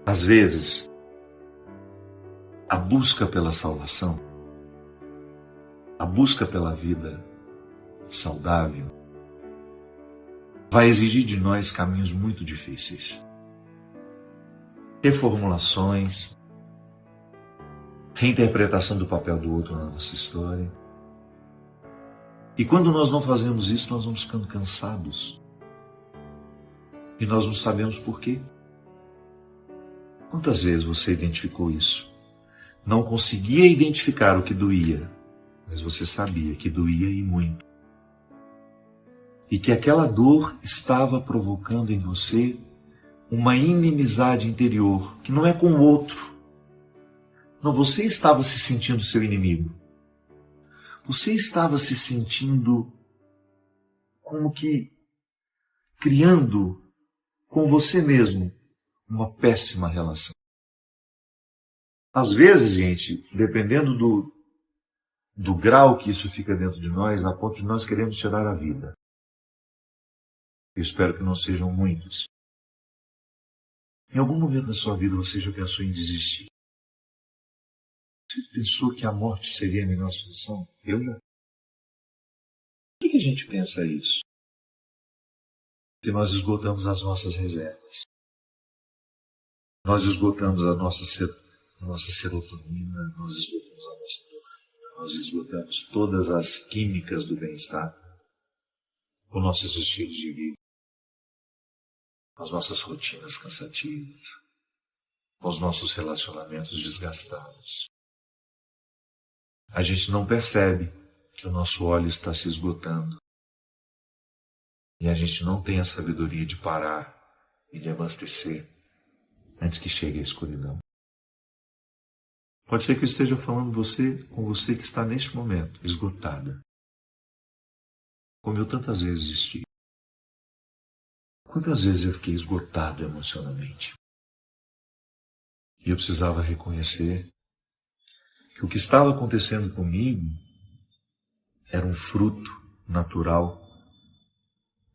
Às vezes, a busca pela salvação, a busca pela vida saudável, vai exigir de nós caminhos muito difíceis. Reformulações, reinterpretação do papel do outro na nossa história. E quando nós não fazemos isso, nós vamos ficando cansados. E nós não sabemos por quê. Quantas vezes você identificou isso? Não conseguia identificar o que doía, mas você sabia que doía e muito. E que aquela dor estava provocando em você uma inimizade interior, que não é com o outro. Não, você estava se sentindo seu inimigo. Você estava se sentindo como que criando com você mesmo uma péssima relação. Às vezes, gente, dependendo do grau que isso fica dentro de nós, a ponto de nós queremos tirar a vida. Eu espero que não sejam muitos. Em algum momento da sua vida você já pensou em desistir? Você pensou que a morte seria a melhor solução? Eu já. Por que a gente pensa isso? Porque nós esgotamos as nossas reservas. Nós esgotamos a nossa serotonina, nós esgotamos a nossa endorfina, nós esgotamos todas as químicas do bem-estar com nossos estilos de vida, as nossas rotinas cansativas, com os nossos relacionamentos desgastados. A gente não percebe que o nosso óleo está se esgotando e a gente não tem a sabedoria de parar e de abastecer antes que chegue a escuridão. Pode ser que eu esteja falando com você que está neste momento esgotada, como eu tantas vezes estive. Quantas vezes eu fiquei esgotado emocionalmente? E eu precisava reconhecer que o que estava acontecendo comigo era um fruto natural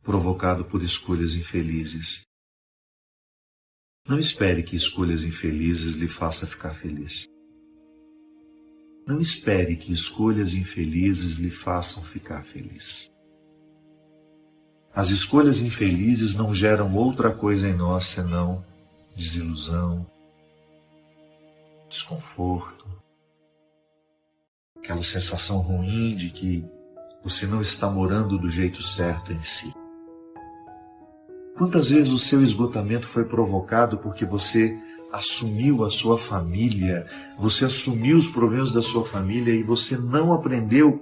provocado por escolhas infelizes. Não espere que escolhas infelizes lhe façam ficar feliz. Não espere que escolhas infelizes lhe façam ficar feliz. As escolhas infelizes não geram outra coisa em nós senão desilusão, desconforto, aquela sensação ruim de que você não está morando do jeito certo em si. Quantas vezes o seu esgotamento foi provocado porque você assumiu a sua família, você assumiu os problemas da sua família e você não aprendeu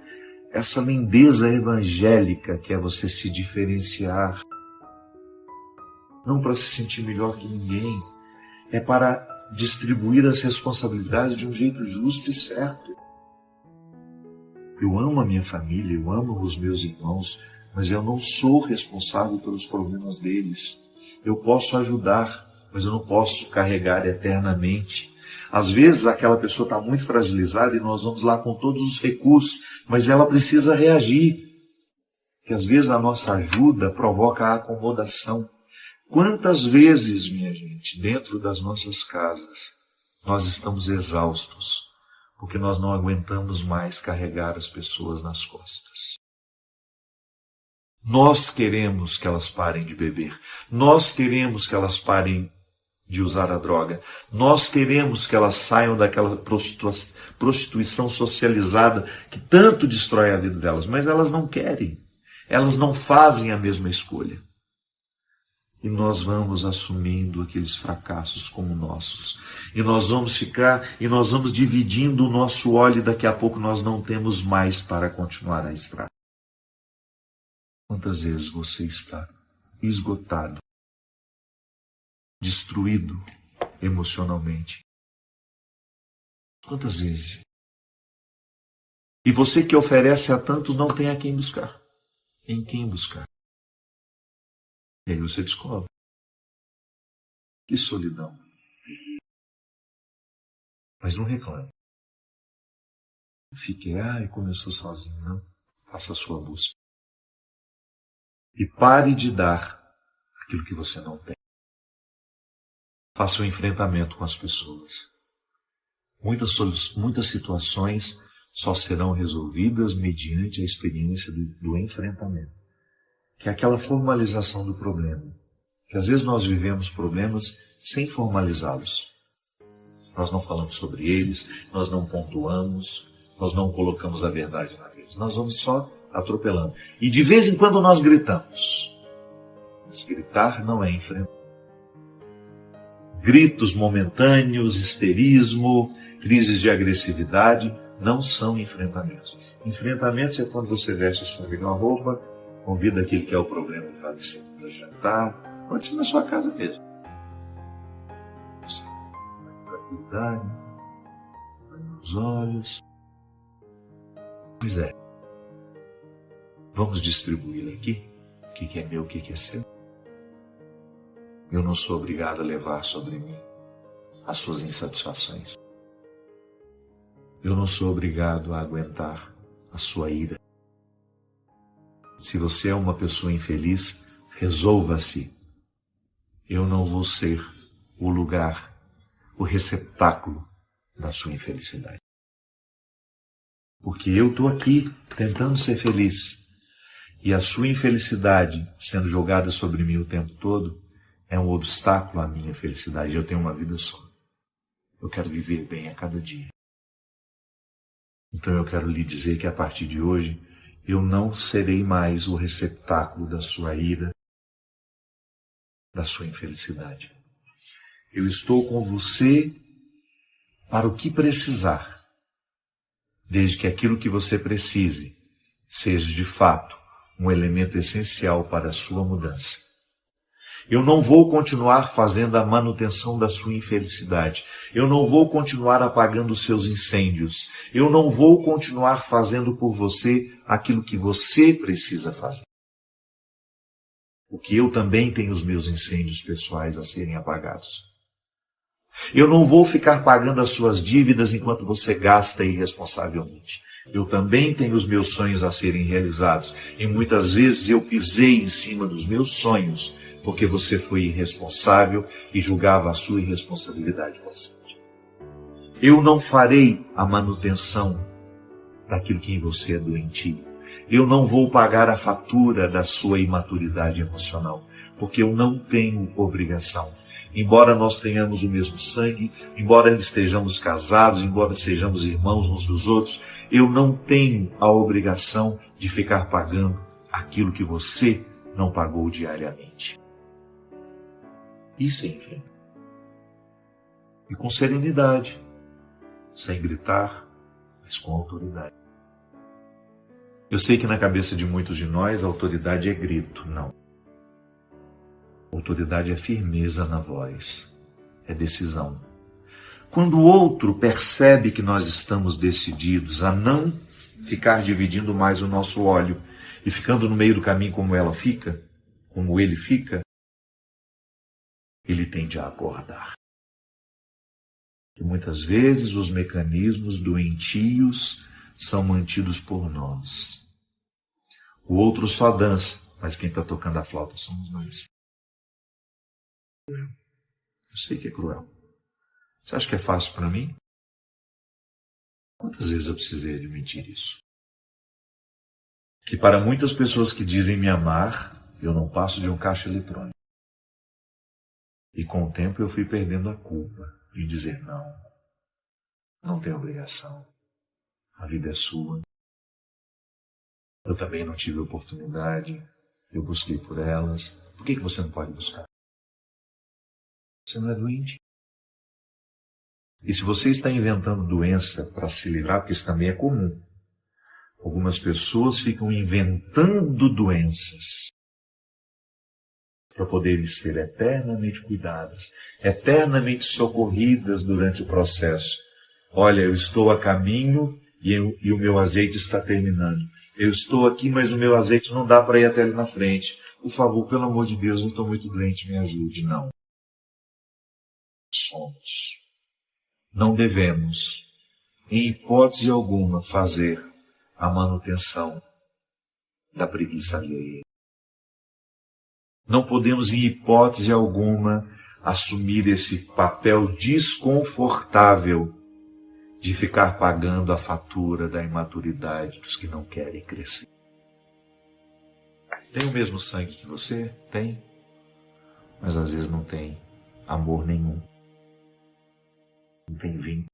essa lindeza evangélica que é você se diferenciar. Não para se sentir melhor que ninguém, é para distribuir as responsabilidades de um jeito justo e certo. Eu amo a minha família, eu amo os meus irmãos, mas eu não sou responsável pelos problemas deles. Eu posso ajudar, mas eu não posso carregar eternamente. Às vezes aquela pessoa está muito fragilizada e nós vamos lá com todos os recursos, mas ela precisa reagir. Porque às vezes a nossa ajuda provoca a acomodação. Quantas vezes, minha gente, dentro das nossas casas, nós estamos exaustos, porque nós não aguentamos mais carregar as pessoas nas costas. Nós queremos que elas parem de beber. Nós queremos que elas parem de usar a droga. Nós queremos que elas saiam daquela prostituição socializada que tanto destrói a vida delas, mas elas não querem. Elas não fazem a mesma escolha. E nós vamos assumindo aqueles fracassos como nossos. E nós vamos dividindo o nosso óleo e daqui a pouco nós não temos mais para continuar a estrada. Quantas vezes você está esgotado, destruído emocionalmente? Quantas vezes? E você que oferece a tantos não tem a quem buscar. Em quem buscar? E aí você descobre. Que solidão. Mas não reclame. Fique, começou sozinho. Não. Faça a sua busca. E pare de dar aquilo que você não tem. faça o enfrentamento com as pessoas. Muitas situações só serão resolvidas mediante a experiência do enfrentamento, que é aquela formalização do problema. Que às vezes nós vivemos problemas sem formalizá-los. Nós não falamos sobre eles, nós não pontuamos, nós não colocamos a verdade na mesa. Nós vamos só atropelando. E de vez em quando nós gritamos. Mas gritar não é enfrentar. Gritos momentâneos, histerismo, crises de agressividade não são enfrentamentos. Enfrentamentos é quando você veste a sua melhor roupa, convida aquele que é o problema para descer para jantar, pode ser na sua casa mesmo. Você vai com tranquilidade, olha nos olhos. Pois é, vamos distribuir aqui o que é meu, o que é seu. Eu não sou obrigado a levar sobre mim as suas insatisfações. Eu não sou obrigado a aguentar a sua ira. Se você é uma pessoa infeliz, resolva-se. Eu não vou ser o lugar, o receptáculo da sua infelicidade. Porque eu estou aqui tentando ser feliz. E a sua infelicidade sendo jogada sobre mim o tempo todo é um obstáculo à minha felicidade. Eu tenho uma vida só. Eu quero viver bem a cada dia. Então eu quero lhe dizer que a partir de hoje eu não serei mais o receptáculo da sua ira, da sua infelicidade. Eu estou com você para o que precisar, desde que aquilo que você precise seja de fato um elemento essencial para a sua mudança. Eu não vou continuar fazendo a manutenção da sua infelicidade. Eu não vou continuar apagando os seus incêndios. Eu não vou continuar fazendo por você aquilo que você precisa fazer. Porque eu também tenho os meus incêndios pessoais a serem apagados. Eu não vou ficar pagando as suas dívidas enquanto você gasta irresponsavelmente. Eu também tenho os meus sonhos a serem realizados. E muitas vezes eu pisei em cima dos meus sonhos porque você foi irresponsável e julgava a sua irresponsabilidade constante. Eu não farei a manutenção daquilo que em você é doentio. Eu não vou pagar a fatura da sua imaturidade emocional, porque eu não tenho obrigação. Embora nós tenhamos o mesmo sangue, embora estejamos casados, embora sejamos irmãos uns dos outros, eu não tenho a obrigação de ficar pagando aquilo que você não pagou diariamente. Isso é enfrentar. E com serenidade, sem gritar, mas com autoridade. Eu sei que na cabeça de muitos de nós a autoridade é grito. Não. Autoridade é firmeza na voz, é decisão. Quando o outro percebe que nós estamos decididos a não ficar dividindo mais o nosso óleo e ficando no meio do caminho como ela fica, como ele fica, ele tende a acordar. E muitas vezes os mecanismos doentios são mantidos por nós. O outro só dança, mas quem está tocando a flauta somos nós. Eu sei que é cruel. Você acha que é fácil para mim? Quantas vezes eu precisei admitir isso? Que para muitas pessoas que dizem me amar, eu não passo de um caixa eletrônico. E com o tempo eu fui perdendo a culpa de dizer não. Não tem obrigação. A vida é sua. Eu também não tive oportunidade. Eu busquei por elas. Por que você não pode buscar? Você não é doente. E se você está inventando doença para se livrar, porque isso também é comum. Algumas pessoas ficam inventando doenças para poderem ser eternamente cuidadas, eternamente socorridas durante o processo. Olha, eu estou a caminho e o meu azeite está terminando. Eu estou aqui, mas o meu azeite não dá para ir até ali na frente. Por favor, pelo amor de Deus, eu estou muito doente, me ajude. Não. Somos. Não devemos, em hipótese alguma, fazer a manutenção da preguiça alheia. Não podemos, em hipótese alguma, assumir esse papel desconfortável de ficar pagando a fatura da imaturidade dos que não querem crescer. Tem o mesmo sangue que você? Tem. Mas às vezes não tem amor nenhum. Não tem vínculo.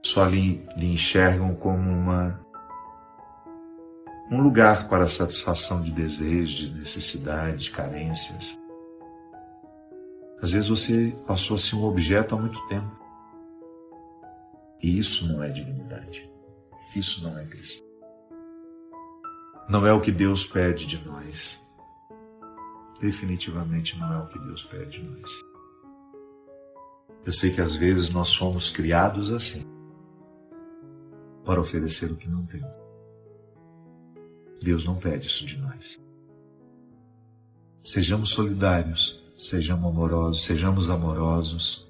Só lhe enxergam como um lugar para a satisfação de desejos, de necessidades, de carências. Às vezes você passou a ser um objeto há muito tempo. E isso não é dignidade. Isso não é cristão. Não é o que Deus pede de nós. Definitivamente não é o que Deus pede de nós. Eu sei que às vezes nós fomos criados assim, para oferecer o que não temos. Deus não pede isso de nós. Sejamos solidários, sejamos amorosos,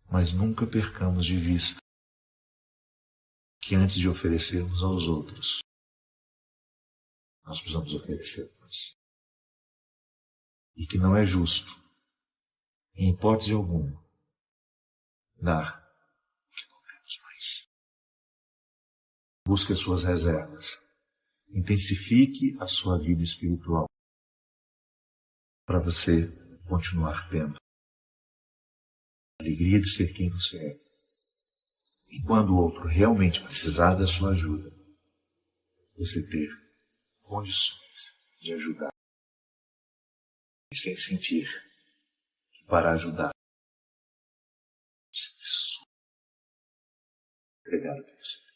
mas nunca percamos de vista que antes de oferecermos aos outros, nós precisamos oferecer a nós. E que não é justo, em hipótese alguma, dar o que não temos mais. Busque as suas reservas. Intensifique a sua vida espiritual para você continuar tendo a alegria de ser quem você é. E quando o outro realmente precisar da sua ajuda, você ter condições de ajudar e sem sentir que para ajudar você precisa entregar o que você tem.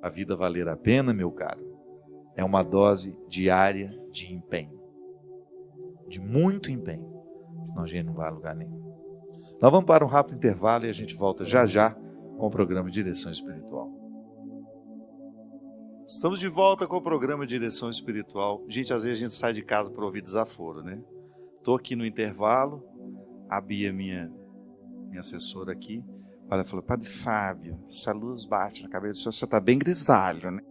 A vida valer a pena, meu caro, é uma dose diária de empenho. De muito empenho. Senão a gente não vai a lugar nenhum. Nós vamos para um rápido intervalo e a gente volta já já com o programa Direção Espiritual. Estamos de volta com o programa Direção Espiritual. Gente, às vezes a gente sai de casa para ouvir desaforo, né? Estou aqui no intervalo, a Bia, minha assessora aqui, olha, falou: Padre Fábio, essa luz bate na cabeça do senhor está bem grisalho, né?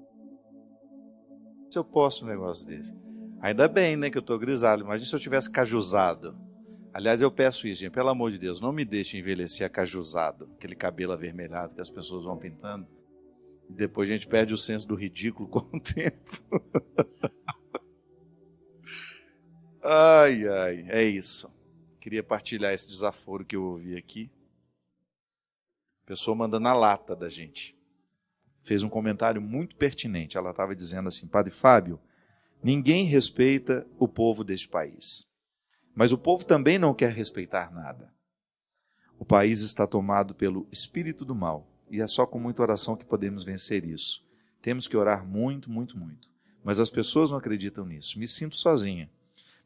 Se eu posso um negócio desse. Ainda bem, né, que eu estou grisalho. Imagina se eu tivesse cajuzado. Aliás, eu peço isso, gente, pelo amor de Deus, não me deixe envelhecer acajuzado, aquele cabelo avermelhado que as pessoas vão pintando. E depois a gente perde o senso do ridículo com o tempo. Ai, é isso. Queria partilhar esse desaforo que eu ouvi aqui. Pessoa mandando na lata da gente. Fez um comentário muito pertinente. Ela estava dizendo assim: Padre Fábio, ninguém respeita o povo deste país. Mas o povo também não quer respeitar nada. O país está tomado pelo espírito do mal. E é só com muita oração que podemos vencer isso. Temos que orar muito, muito, muito. Mas as pessoas não acreditam nisso. Me sinto sozinha.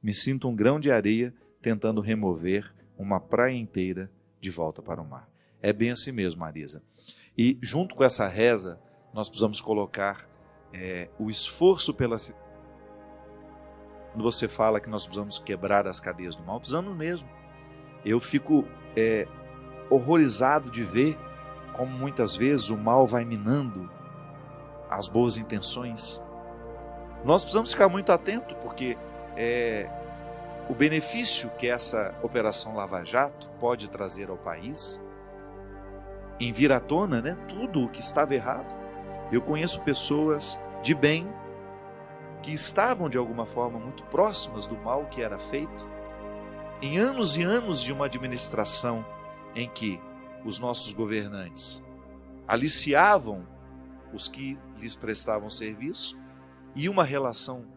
Me sinto um grão de areia tentando remover uma praia inteira de volta para o mar. É bem assim mesmo, Marisa. E junto com essa reza, nós precisamos colocar o esforço pela cidade. Quando você fala que nós precisamos quebrar as cadeias do mal, precisamos mesmo. Eu fico horrorizado de ver como muitas vezes o mal vai minando as boas intenções. Nós precisamos ficar muito atentos, porque o benefício que essa Operação Lava Jato pode trazer ao país, em vir à tona, né, tudo o que estava errado. Eu conheço pessoas de bem que estavam de alguma forma muito próximas do mal que era feito, em anos e anos de uma administração em que os nossos governantes aliciavam os que lhes prestavam serviço, e uma relação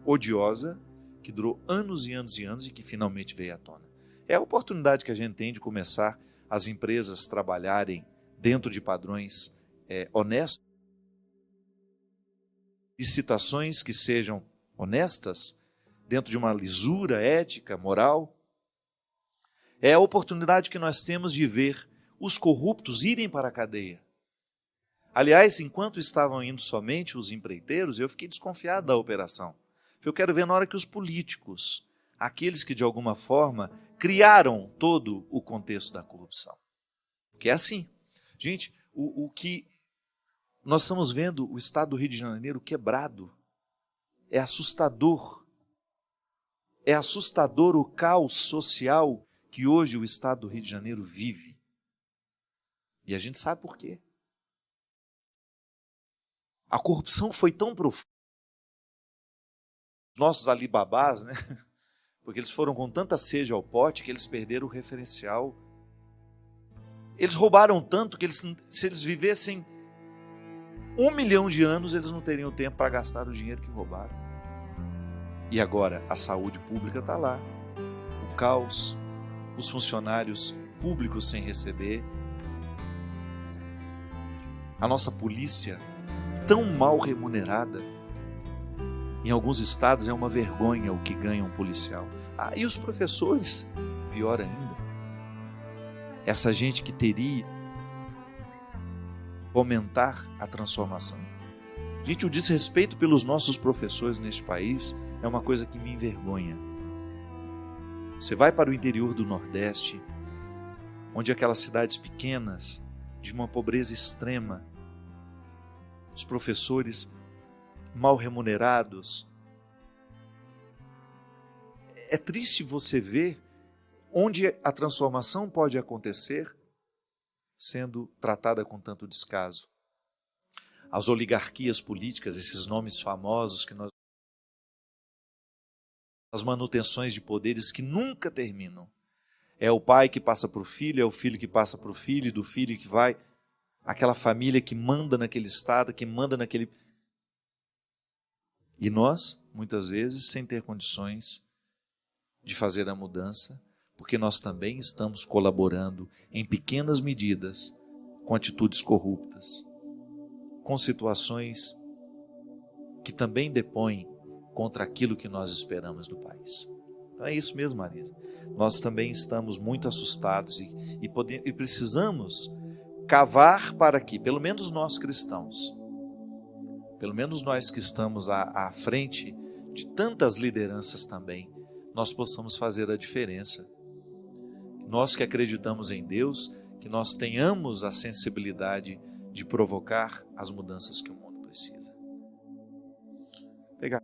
odiosa que durou anos e anos e anos e que finalmente veio à tona. É a oportunidade que a gente tem de começar as empresas trabalharem dentro de padrões honestos, licitações que sejam honestas, dentro de uma lisura ética, moral. É a oportunidade que nós temos de ver os corruptos irem para a cadeia. Aliás, enquanto estavam indo somente os empreiteiros, eu fiquei desconfiado da operação. Eu quero ver na hora que os políticos, aqueles que de alguma forma criaram todo o contexto da corrupção. Porque é assim. Gente, o que nós estamos vendo, o estado do Rio de Janeiro quebrado, é assustador. É assustador o caos social que hoje o estado do Rio de Janeiro vive. E a gente sabe por quê. A corrupção foi tão profunda. Os nossos alibabás, né? Porque eles foram com tanta sede ao pote que eles perderam o referencial. Eles roubaram tanto que se eles vivessem 1 milhão de anos, eles não teriam tempo para gastar o dinheiro que roubaram. E agora a saúde pública está lá. O caos, os funcionários públicos sem receber. A nossa polícia tão mal remunerada. Em alguns estados é uma vergonha o que ganha um policial. E os professores, pior ainda. Essa gente que teria fomentar a transformação. Gente, o desrespeito pelos nossos professores neste país é uma coisa que me envergonha. Você vai para o interior do Nordeste, onde aquelas cidades pequenas, de uma pobreza extrema, os professores mal remunerados. É triste você ver onde a transformação pode acontecer sendo tratada com tanto descaso. As oligarquias políticas, esses nomes famosos que nós... As manutenções de poderes que nunca terminam. É o pai que passa para o filho, é o filho que passa para o filho, do filho que vai... Aquela família que manda naquele estado, que manda naquele... E nós, muitas vezes, sem ter condições de fazer a mudança, porque nós também estamos colaborando em pequenas medidas com atitudes corruptas, com situações que também depõem contra aquilo que nós esperamos do país. Então é isso mesmo, Marisa. Nós também estamos muito assustados e precisamos cavar para que, pelo menos nós cristãos, pelo menos nós que estamos à frente de tantas lideranças também, nós possamos fazer a diferença. Nós que acreditamos em Deus, que nós tenhamos a sensibilidade de provocar as mudanças que o mundo precisa. Pegar a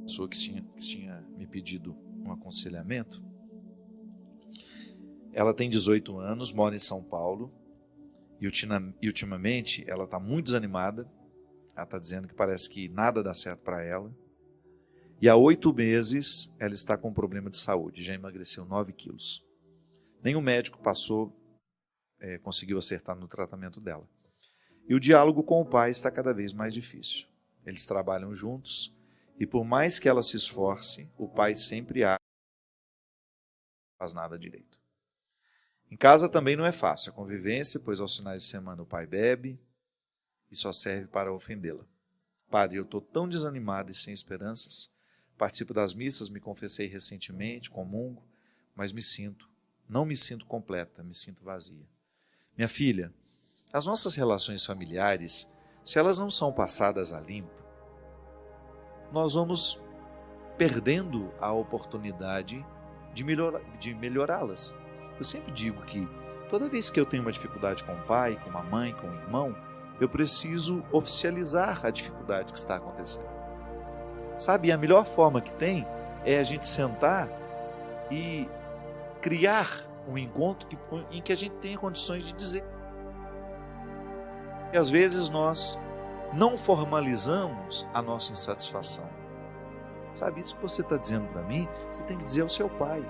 pessoa que tinha me pedido um aconselhamento. Ela tem 18 anos, mora em São Paulo, e ultimamente ela está muito desanimada. Ela está dizendo que parece que nada dá certo para ela. E há 8 meses ela está com um problema de saúde, já emagreceu 9 quilos. Nenhum médico conseguiu acertar no tratamento dela. E o diálogo com o pai está cada vez mais difícil. Eles trabalham juntos e por mais que ela se esforce, o pai sempre faz nada direito. Em casa também não é fácil a convivência, pois aos finais de semana o pai bebe e só serve para ofendê-la. Padre, eu estou tão desanimado e sem esperanças. Participo das missas, me confessei recentemente, comungo, mas não me sinto completa, me sinto vazia. Minha filha, as nossas relações familiares, se elas não são passadas a limpo, nós vamos perdendo a oportunidade de melhorá-las. Eu sempre digo que toda vez que eu tenho uma dificuldade com o pai, com a mãe, com o irmão, eu preciso oficializar a dificuldade que está acontecendo. Sabe, a melhor forma que tem é a gente sentar e criar um encontro em que a gente tenha condições de dizer. E às vezes nós não formalizamos a nossa insatisfação. Sabe, isso que você está dizendo para mim, você tem que dizer ao seu pai,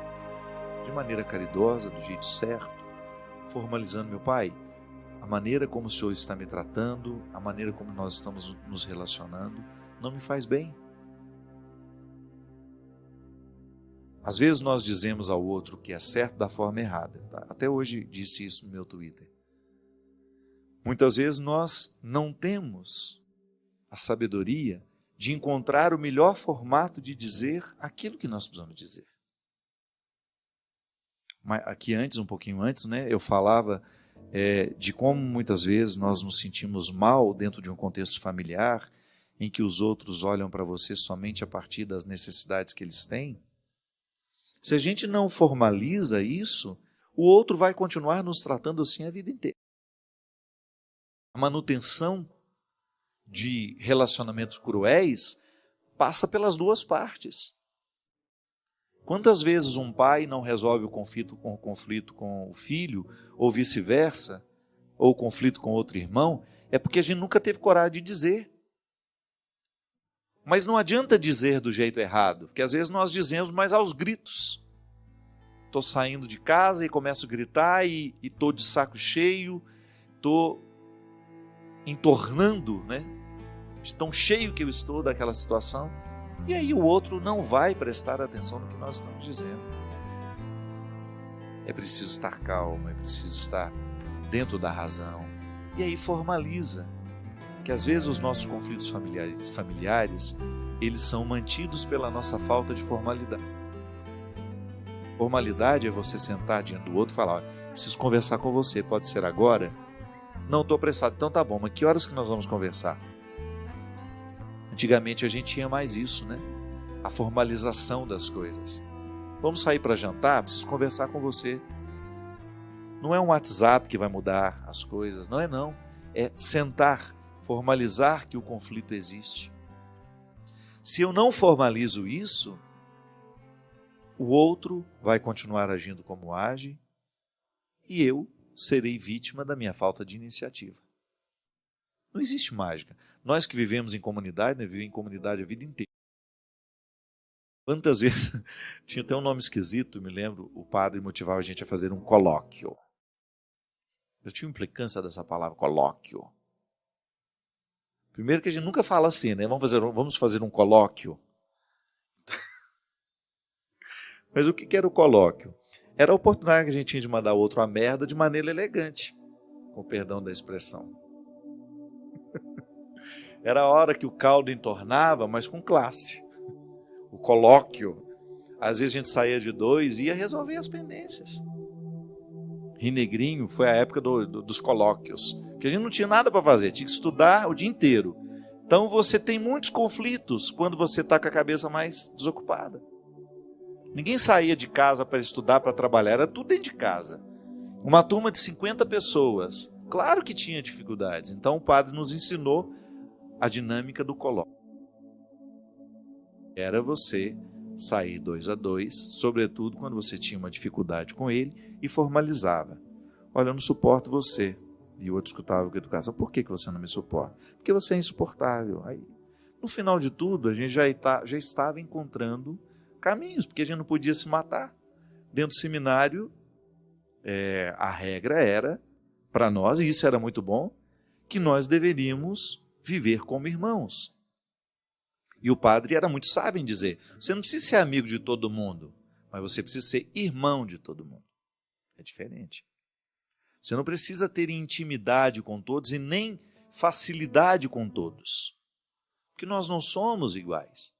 de maneira caridosa, do jeito certo, formalizando: meu pai, a maneira como o senhor está me tratando, a maneira como nós estamos nos relacionando, não me faz bem. Às vezes nós dizemos ao outro o que é certo da forma errada. Tá? Até hoje disse isso no meu Twitter. Muitas vezes nós não temos a sabedoria de encontrar o melhor formato de dizer aquilo que nós precisamos dizer. Mas aqui um pouquinho antes, né, eu falava de como muitas vezes nós nos sentimos mal dentro de um contexto familiar em que os outros olham para você somente a partir das necessidades que eles têm, se a gente não formaliza isso, o outro vai continuar nos tratando assim a vida inteira. A manutenção de relacionamentos cruéis passa pelas duas partes. Quantas vezes um pai não resolve o conflito com o filho, ou vice-versa, ou o conflito com outro irmão, é porque a gente nunca teve coragem de dizer. Mas não adianta dizer do jeito errado, porque às vezes nós dizemos, mas aos gritos. Estou saindo de casa e começo a gritar e estou de saco cheio, estou entornando, né? De tão cheio que eu estou daquela situação. E aí o outro não vai prestar atenção no que nós estamos dizendo. É preciso estar calmo, é preciso estar dentro da razão. E aí formaliza. Que às vezes os nossos conflitos familiares, eles são mantidos pela nossa falta de formalidade. Formalidade é você sentar diante do outro e falar, preciso conversar com você, pode ser agora? Não, estou apressado, então tá bom, mas que horas que nós vamos conversar? Antigamente a gente tinha mais isso, né? A formalização das coisas. Vamos sair para jantar? Preciso conversar com você. Não é um WhatsApp que vai mudar as coisas, não é não. É sentar, formalizar que o conflito existe. Se eu não formalizo isso, o outro vai continuar agindo como age e eu serei vítima da minha falta de iniciativa. Não existe mágica. Nós que vivemos em comunidade, né, vivemos em comunidade a vida inteira. Quantas vezes, tinha até um nome esquisito, me lembro, o padre motivava a gente a fazer um colóquio. Eu tinha implicância dessa palavra, colóquio. Primeiro que a gente nunca fala assim, né? Vamos fazer um colóquio. Mas o que era o colóquio? Era a oportunidade que a gente tinha de mandar o outro a merda de maneira elegante, com perdão da expressão. Era a hora que o caldo entornava, mas com classe. O colóquio. Às vezes a gente saía de dois e ia resolver as pendências. Rinegrinho foi a época dos colóquios, porque a gente não tinha nada para fazer, tinha que estudar o dia inteiro. Então você tem muitos conflitos quando você está com a cabeça mais desocupada. Ninguém saía de casa para estudar, para trabalhar, era tudo dentro de casa. Uma turma de 50 pessoas, claro que tinha dificuldades. Então o padre nos ensinou a dinâmica do colóquio. Era você sair 2 a 2, sobretudo quando você tinha uma dificuldade com ele, e formalizava. Olha, eu não suporto você. E o outro escutava com educação. Por que você não me suporta? Porque você é insuportável. Aí, no final de tudo, a gente já estava encontrando caminhos, porque a gente não podia se matar. Dentro do seminário, a regra era, para nós, e isso era muito bom, que nós deveríamos viver como irmãos. E o padre era muito sábio em dizer, você não precisa ser amigo de todo mundo, mas você precisa ser irmão de todo mundo. É diferente. Você não precisa ter intimidade com todos e nem facilidade com todos, porque nós não somos iguais.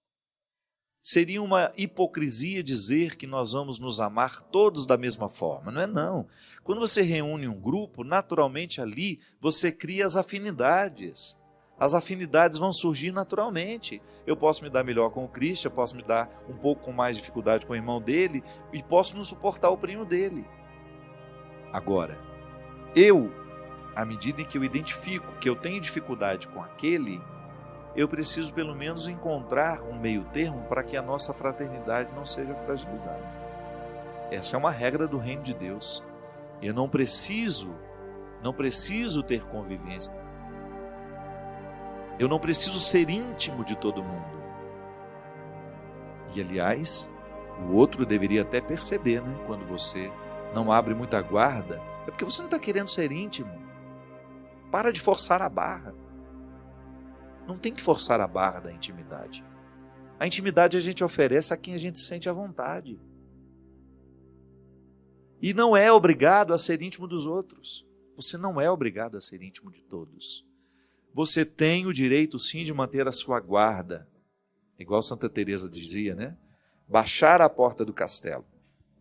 Seria uma hipocrisia dizer que nós vamos nos amar todos da mesma forma. Não é não. Quando você reúne um grupo, naturalmente ali você cria as afinidades. As afinidades vão surgir naturalmente. Eu posso me dar melhor com o Cristian, posso me dar um pouco com mais dificuldade com o irmão dele e posso não suportar o primo dele. Agora, à medida em que eu identifico que eu tenho dificuldade com aquele, eu preciso pelo menos encontrar um meio termo para que a nossa fraternidade não seja fragilizada. Essa é uma regra do reino de Deus. Eu não preciso ter convivência. Eu não preciso ser íntimo de todo mundo. E, aliás, o outro deveria até perceber, né? Quando você não abre muita guarda, é porque você não está querendo ser íntimo. Para de forçar a barra. Não tem que forçar a barra da intimidade. A intimidade a gente oferece a quem a gente sente à vontade. E não é obrigado a ser íntimo dos outros. Você não é obrigado a ser íntimo de todos. Você tem o direito, sim, de manter a sua guarda. Igual Santa Teresa dizia, né? Baixar a porta do castelo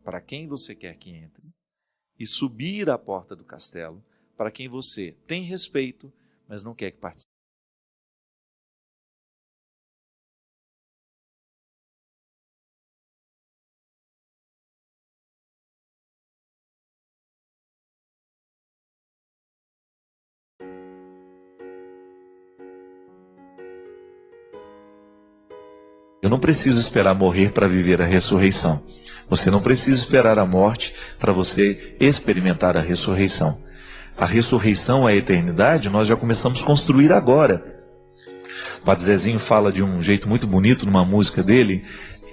para quem você quer que entre e subir à porta do castelo para quem você tem respeito, mas não quer que participe. Eu não preciso esperar morrer para viver a ressurreição. Você não precisa esperar a morte para você experimentar a ressurreição. A ressurreição, a eternidade, nós já começamos a construir agora. O Padre Zezinho fala de um jeito muito bonito numa música dele,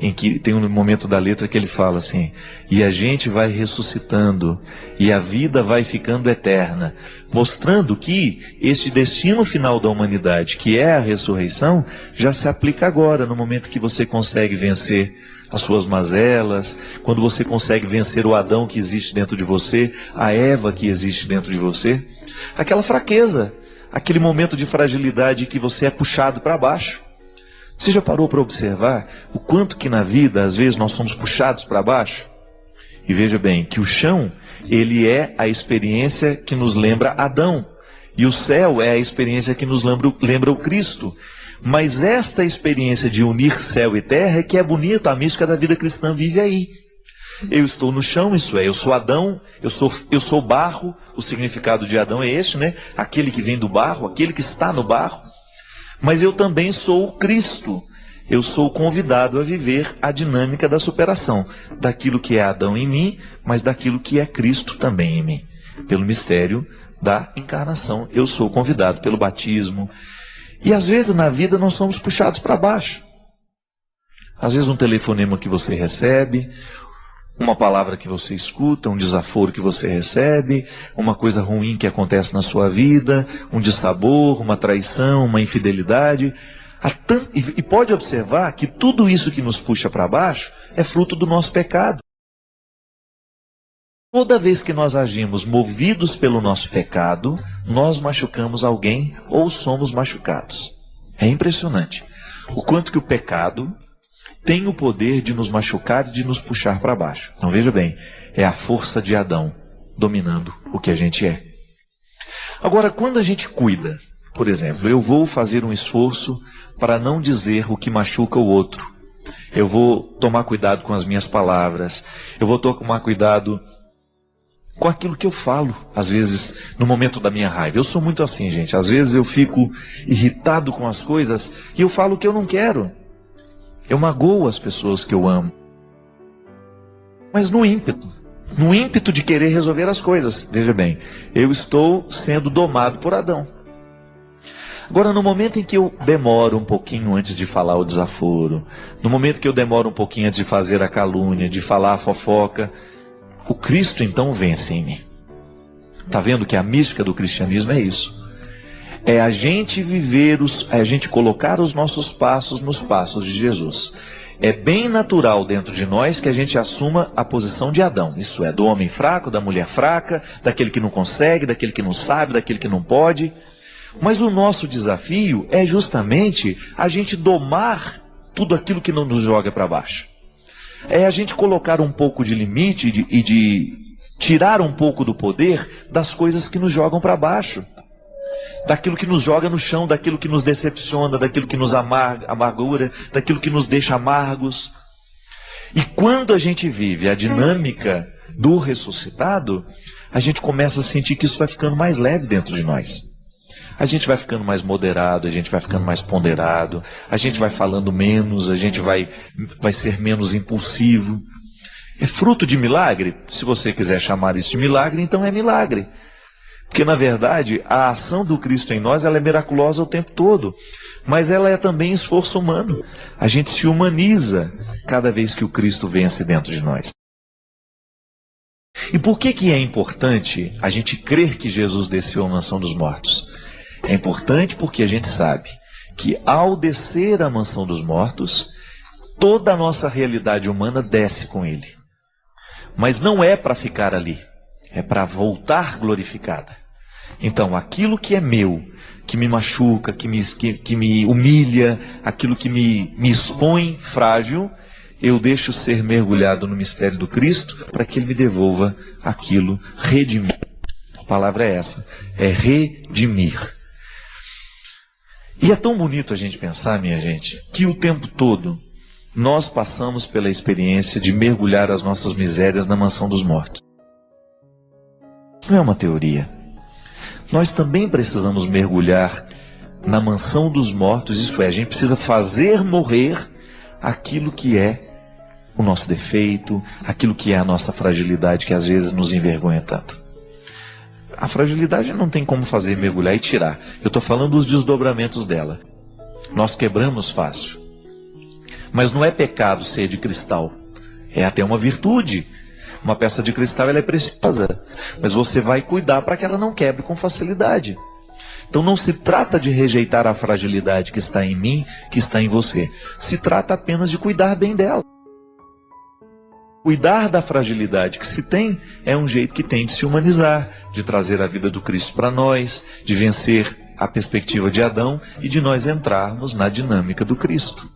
em que tem um momento da letra que ele fala assim: e a gente vai ressuscitando, e a vida vai ficando eterna, mostrando que este destino final da humanidade, que é a ressurreição, já se aplica agora, no momento que você consegue vencer as suas mazelas, quando você consegue vencer o Adão que existe dentro de você, a Eva que existe dentro de você, aquela fraqueza, aquele momento de fragilidade que você é puxado para baixo. Você já parou para observar o quanto que na vida, às vezes, nós somos puxados para baixo? E veja bem, que o chão, ele é a experiência que nos lembra Adão. E o céu é a experiência que nos lembra o Cristo. Mas esta experiência de unir céu e terra é que é bonita, a mística da vida cristã vive aí. Eu estou no chão, isso é, eu sou Adão, eu sou barro, o significado de Adão é este, né? Aquele que vem do barro, aquele que está no barro. Mas eu também sou o Cristo. Eu sou convidado a viver a dinâmica da superação, daquilo que é Adão em mim, mas daquilo que é Cristo também em mim. Pelo mistério da encarnação, eu sou convidado pelo batismo. E às vezes na vida nós somos puxados para baixo. Às vezes um telefonema que você recebe, uma palavra que você escuta, um desaforo que você recebe, uma coisa ruim que acontece na sua vida, um dissabor, uma traição, uma infidelidade. E pode observar que tudo isso que nos puxa para baixo é fruto do nosso pecado. Toda vez que nós agimos movidos pelo nosso pecado, nós machucamos alguém ou somos machucados. É impressionante o quanto que o pecado tem o poder de nos machucar e de nos puxar para baixo. Então veja bem, é a força de Adão dominando o que a gente é. Agora, quando a gente cuida, por exemplo, eu vou fazer um esforço para não dizer o que machuca o outro. Eu vou tomar cuidado com as minhas palavras. Eu vou tomar cuidado com aquilo que eu falo, às vezes, no momento da minha raiva. Eu sou muito assim, gente. Às vezes eu fico irritado com as coisas e eu falo o que eu não quero. Eu magoo as pessoas que eu amo. Mas no ímpeto de querer resolver as coisas. Veja bem, eu estou sendo domado por Adão. Agora, no momento em que eu demoro um pouquinho antes de falar o desaforo, no momento que eu demoro um pouquinho antes de fazer a calúnia, de falar a fofoca, o Cristo então vence em mim. Está vendo que a mística do cristianismo é isso? É a gente é a gente colocar os nossos passos nos passos de Jesus. É bem natural dentro de nós que a gente assuma a posição de Adão. Isso é, do homem fraco, da mulher fraca, daquele que não consegue, daquele que não sabe, daquele que não pode. Mas o nosso desafio é justamente a gente domar tudo aquilo que não nos joga para baixo. É a gente colocar um pouco de limite e de tirar um pouco do poder das coisas que nos jogam para baixo. Daquilo que nos joga no chão, daquilo que nos decepciona, daquilo que nos amargura, daquilo que nos deixa amargos. E quando a gente vive a dinâmica do ressuscitado, a gente começa a sentir que isso vai ficando mais leve dentro de nós. A gente vai ficando mais moderado, a gente vai ficando mais ponderado, a gente vai falando menos, a gente vai ser menos impulsivo. É fruto de milagre? Se você quiser chamar isso de milagre, então é milagre. Porque, na verdade, a ação do Cristo em nós ela é miraculosa o tempo todo. Mas ela é também esforço humano. A gente se humaniza cada vez que o Cristo vence dentro de nós. E por que é importante a gente crer que Jesus desceu à mansão dos mortos? É importante porque a gente sabe que ao descer à mansão dos mortos, toda a nossa realidade humana desce com ele. Mas não é para ficar ali. É para voltar glorificada. Então, aquilo que é meu, que me machuca, que me humilha, aquilo que me expõe frágil, eu deixo ser mergulhado no mistério do Cristo para que Ele me devolva aquilo, redimir. A palavra é essa, é redimir. E é tão bonito a gente pensar, minha gente, que o tempo todo nós passamos pela experiência de mergulhar as nossas misérias na mansão dos mortos. Não é uma teoria. Nós também precisamos mergulhar na mansão dos mortos, isso é, a gente precisa fazer morrer aquilo que é o nosso defeito, aquilo que é a nossa fragilidade, que às vezes nos envergonha tanto. A fragilidade não tem como fazer mergulhar e tirar. Eu estou falando dos desdobramentos dela. Nós quebramos fácil. Mas não é pecado ser de cristal. É até uma virtude. Uma peça de cristal ela é preciosa, mas você vai cuidar para que ela não quebre com facilidade. Então não se trata de rejeitar a fragilidade que está em mim, que está em você. Se trata apenas de cuidar bem dela. Cuidar da fragilidade que se tem é um jeito que tem de se humanizar, de trazer a vida do Cristo para nós, de vencer a perspectiva de Adão e de nós entrarmos na dinâmica do Cristo.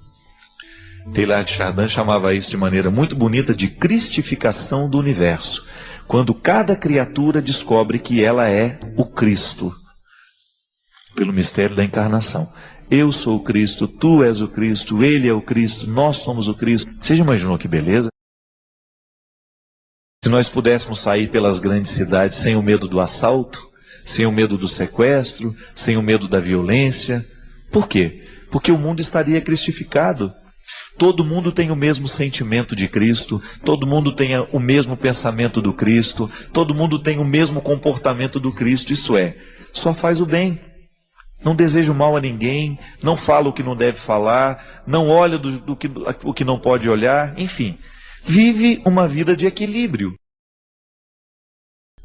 Teilhard de Chardin chamava isso de maneira muito bonita de cristificação do universo, quando cada criatura descobre que ela é o Cristo, pelo mistério da encarnação. Eu sou o Cristo, tu és o Cristo, ele é o Cristo, nós somos o Cristo. Você já imaginou que beleza? Se nós pudéssemos sair pelas grandes cidades sem o medo do assalto, sem o medo do sequestro, sem o medo da violência. Por quê? Porque o mundo estaria cristificado. Todo mundo tem o mesmo sentimento de Cristo, todo mundo tem o mesmo pensamento do Cristo, todo mundo tem o mesmo comportamento do Cristo, isso é, só faz o bem. Não deseja o mal a ninguém, não fala o que não deve falar, não olha o que não pode olhar, enfim. Vive uma vida de equilíbrio.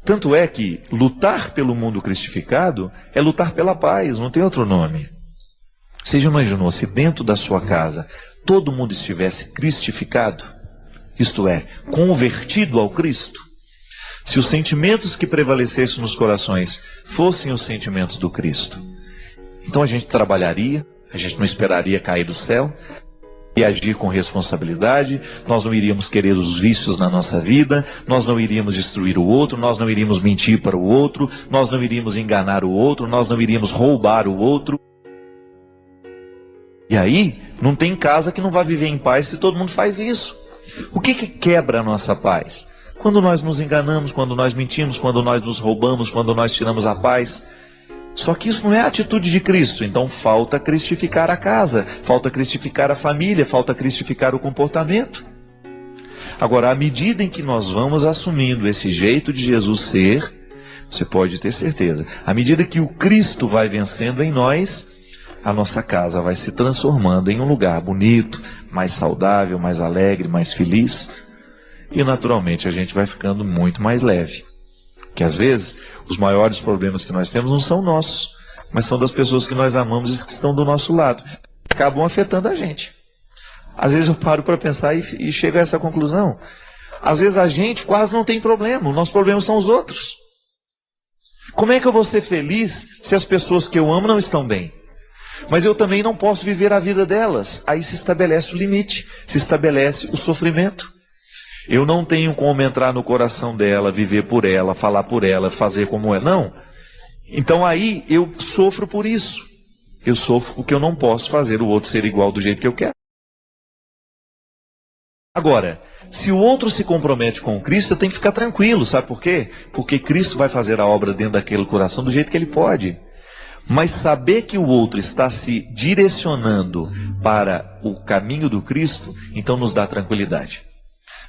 Tanto é que lutar pelo mundo cristificado é lutar pela paz, não tem outro nome. Você já imaginou se dentro da sua casa todo mundo estivesse cristificado? Isto é, convertido ao Cristo? Se os sentimentos que prevalecessem nos corações fossem os sentimentos do Cristo, então a gente trabalharia, a gente não esperaria cair do céu, e agir com responsabilidade, nós não iríamos querer os vícios na nossa vida, nós não iríamos destruir o outro, nós não iríamos mentir para o outro, nós não iríamos enganar o outro, nós não iríamos roubar o outro. E aí, não tem casa que não vá viver em paz se todo mundo faz isso. O que quebra a nossa paz? Quando nós nos enganamos, quando nós mentimos, quando nós nos roubamos, quando nós tiramos a paz. Só que isso não é a atitude de Cristo, então falta cristificar a casa, falta cristificar a família, falta cristificar o comportamento. Agora, à medida em que nós vamos assumindo esse jeito de Jesus ser, você pode ter certeza, à medida que o Cristo vai vencendo em nós, a nossa casa vai se transformando em um lugar bonito, mais saudável, mais alegre, mais feliz, e naturalmente a gente vai ficando muito mais leve. Que às vezes os maiores problemas que nós temos não são nossos, mas são das pessoas que nós amamos e que estão do nosso lado. Acabam afetando a gente. Às vezes eu paro para pensar e chego a essa conclusão. Às vezes a gente quase não tem problema, os nossos problemas são os outros. Como é que eu vou ser feliz se as pessoas que eu amo não estão bem? Mas eu também não posso viver a vida delas. Aí se estabelece o limite, se estabelece o sofrimento. Eu não tenho como entrar no coração dela, viver por ela, falar por ela, fazer como ela. Não. Então aí eu sofro por isso. Eu sofro porque eu não posso fazer o outro ser igual do jeito que eu quero. Agora, se o outro se compromete com o Cristo, eu tenho que ficar tranquilo. Sabe por quê? Porque Cristo vai fazer a obra dentro daquele coração do jeito que ele pode. Mas saber que o outro está se direcionando para o caminho do Cristo, então nos dá tranquilidade.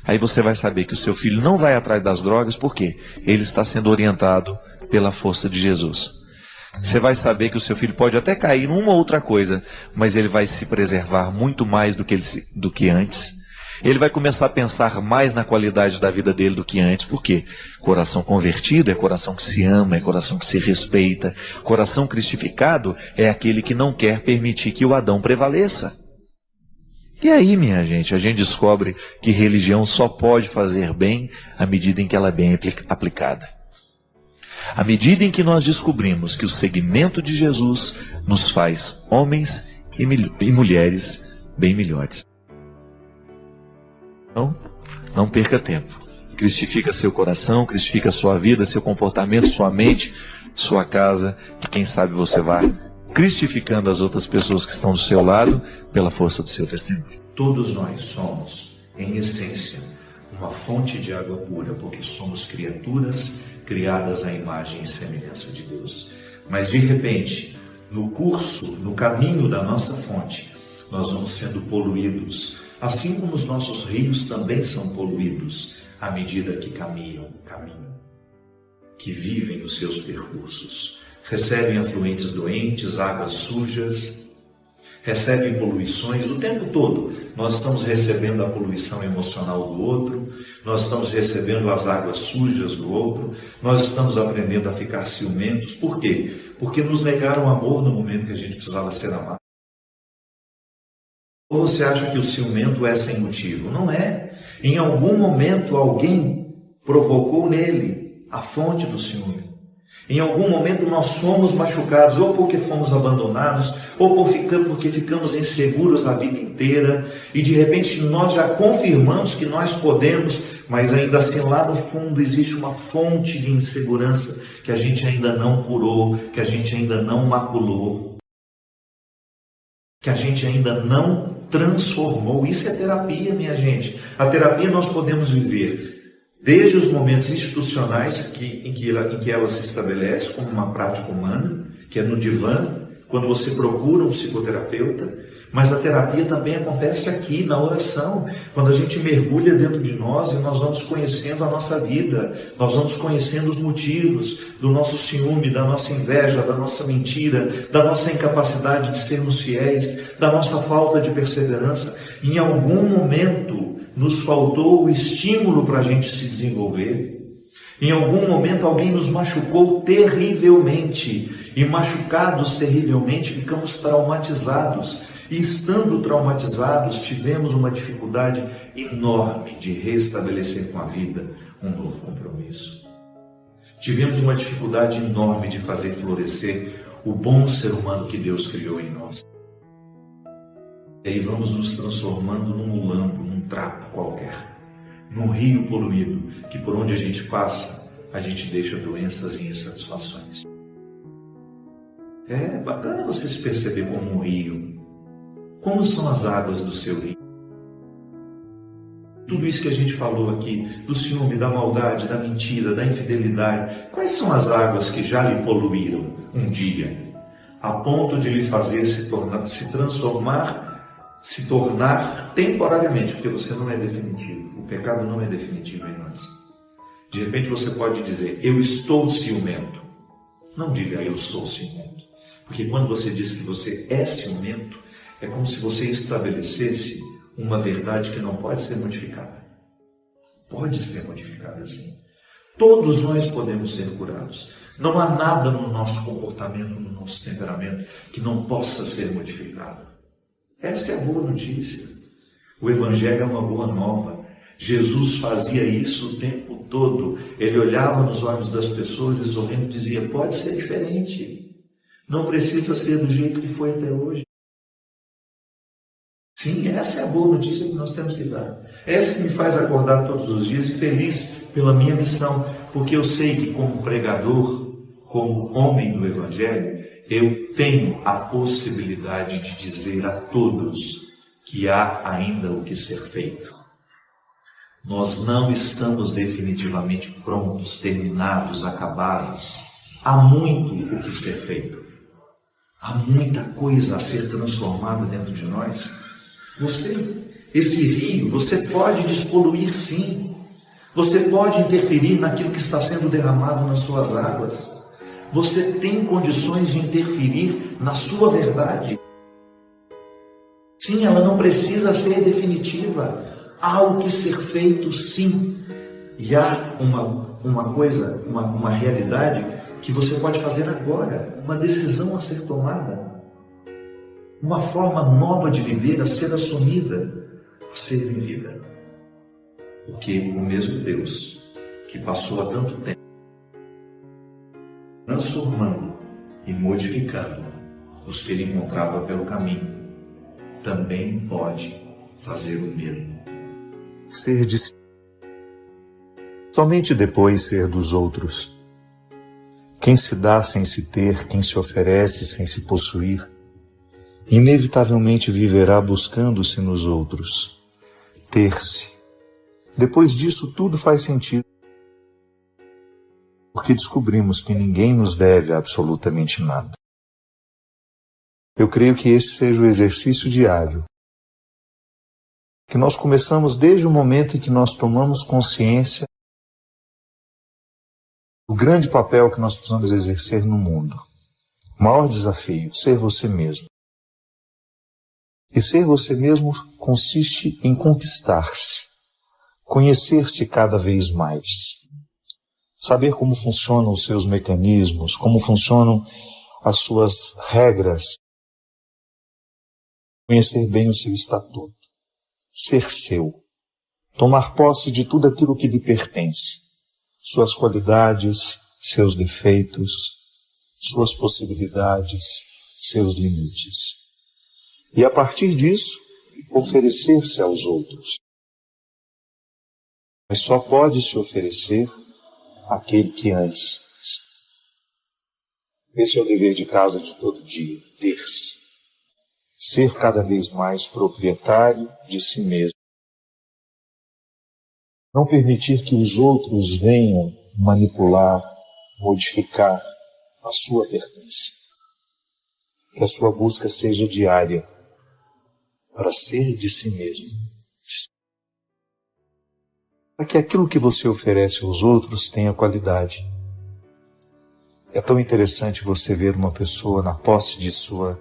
Aí você vai saber que o seu filho não vai atrás das drogas, porque ele está sendo orientado pela força de Jesus. Você vai saber que o seu filho pode até cair numa outra coisa, mas ele vai se preservar muito mais do que antes. Ele vai começar a pensar mais na qualidade da vida dele do que antes. Por quê? Coração convertido é coração que se ama, é coração que se respeita. Coração cristificado é aquele que não quer permitir que o Adão prevaleça. E aí, minha gente, a gente descobre que religião só pode fazer bem à medida em que ela é bem aplicada. À medida em que nós descobrimos que o seguimento de Jesus nos faz homens e mulheres bem melhores. Então, não perca tempo. Cristifica seu coração, cristifica sua vida, seu comportamento, sua mente, sua casa, e quem sabe você vai cristificando as outras pessoas que estão do seu lado pela força do seu testemunho. Todos nós somos, em essência, uma fonte de água pura, porque somos criaturas criadas à imagem e semelhança de Deus. Mas de repente, no curso, no caminho da nossa fonte, nós vamos sendo poluídos, assim como os nossos rios também são poluídos à medida que caminham, que vivem os seus percursos. Recebem afluentes doentes, águas sujas, recebem poluições o tempo todo. Nós estamos recebendo a poluição emocional do outro, nós estamos recebendo as águas sujas do outro, nós estamos aprendendo a ficar ciumentos. Por quê? Porque nos negaram amor no momento que a gente precisava ser amado. Ou você acha que o ciumento é sem motivo? Não é. Em algum momento alguém provocou nele a fonte do ciúme. Em algum momento nós somos machucados, ou porque fomos abandonados, ou porque ficamos inseguros a vida inteira, e de repente nós já confirmamos que nós podemos, mas ainda assim lá no fundo existe uma fonte de insegurança que a gente ainda não curou, que a gente ainda não maculou, que a gente ainda não transformou. Isso é terapia, minha gente. A terapia nós podemos viver desde os momentos institucionais em que ela se estabelece como uma prática humana, que é no divã, quando você procura um psicoterapeuta, mas a terapia também acontece aqui, na oração, quando a gente mergulha dentro de nós e nós vamos conhecendo a nossa vida, nós vamos conhecendo os motivos do nosso ciúme, da nossa inveja, da nossa mentira, da nossa incapacidade de sermos fiéis, da nossa falta de perseverança. Em algum momento nos faltou o estímulo para a gente se desenvolver. Em algum momento alguém nos machucou terrivelmente, e machucados terrivelmente ficamos traumatizados. E estando traumatizados, tivemos uma dificuldade enorme de restabelecer com a vida um novo compromisso. Tivemos uma dificuldade enorme de fazer florescer o bom ser humano que Deus criou em nós. E aí vamos nos transformando num mulambo, num trapo qualquer, num rio poluído, que por onde a gente passa, a gente deixa doenças e insatisfações. É bacana você se perceber como um rio. Como são as águas do seu rio? Tudo isso que a gente falou aqui, do ciúme, da maldade, da mentira, da infidelidade, quais são as águas que já lhe poluíram um dia, a ponto de lhe fazer se tornar temporariamente, porque você não é definitivo, o pecado não é definitivo em nós. De repente você pode dizer, eu estou ciumento. Não diga, eu sou ciumento. Porque quando você diz que você é ciumento, é como se você estabelecesse uma verdade que não pode ser modificada. Pode ser modificada sim. Todos nós podemos ser curados. Não há nada no nosso comportamento, no nosso temperamento, que não possa ser modificado. Essa é a boa notícia. O Evangelho é uma boa nova. Jesus fazia isso o tempo todo. Ele olhava nos olhos das pessoas e sorrindo dizia, pode ser diferente. Não precisa ser do jeito que foi até hoje. Sim, essa é a boa notícia que nós temos que dar. Essa que me faz acordar todos os dias e feliz pela minha missão, porque eu sei que como pregador, como homem do Evangelho, eu tenho a possibilidade de dizer a todos que há ainda o que ser feito. Nós não estamos definitivamente prontos, terminados, acabados. Há muito o que ser feito. Há muita coisa a ser transformada dentro de nós. Esse rio, você pode despoluir sim. Você pode interferir naquilo que está sendo derramado nas suas águas. Você tem condições de interferir na sua verdade. Sim, ela não precisa ser definitiva. Há o que ser feito sim. E há uma realidade que você pode fazer agora, uma decisão a ser tomada, uma forma nova de viver a ser assumida, a ser vivida. Porque o mesmo Deus que passou há tanto tempo transformando e modificando os que ele encontrava pelo caminho, também pode fazer o mesmo. Ser de si, somente depois ser dos outros. Quem se dá sem se ter, quem se oferece sem se possuir, inevitavelmente viverá buscando-se nos outros. Ter-se. Depois disso, tudo faz sentido. Porque descobrimos que ninguém nos deve absolutamente nada. Eu creio que esse seja o exercício diário, que nós começamos desde o momento em que nós tomamos consciência do grande papel que nós precisamos exercer no mundo. O maior desafio, ser você mesmo. E ser você mesmo consiste em conquistar-se, conhecer-se cada vez mais, saber como funcionam os seus mecanismos, como funcionam as suas regras, conhecer bem o seu estatuto, ser seu, tomar posse de tudo aquilo que lhe pertence, suas qualidades, seus defeitos, suas possibilidades, seus limites. E a partir disso, oferecer-se aos outros. Mas só pode se oferecer aquele que antes. Esse é o dever de casa de todo dia, ter-se. Ser cada vez mais proprietário de si mesmo. Não permitir que os outros venham manipular, modificar a sua pertença. Que a sua busca seja diária para ser de si mesmo. Para que aquilo que você oferece aos outros tenha qualidade. É tão interessante você ver uma pessoa na posse de suas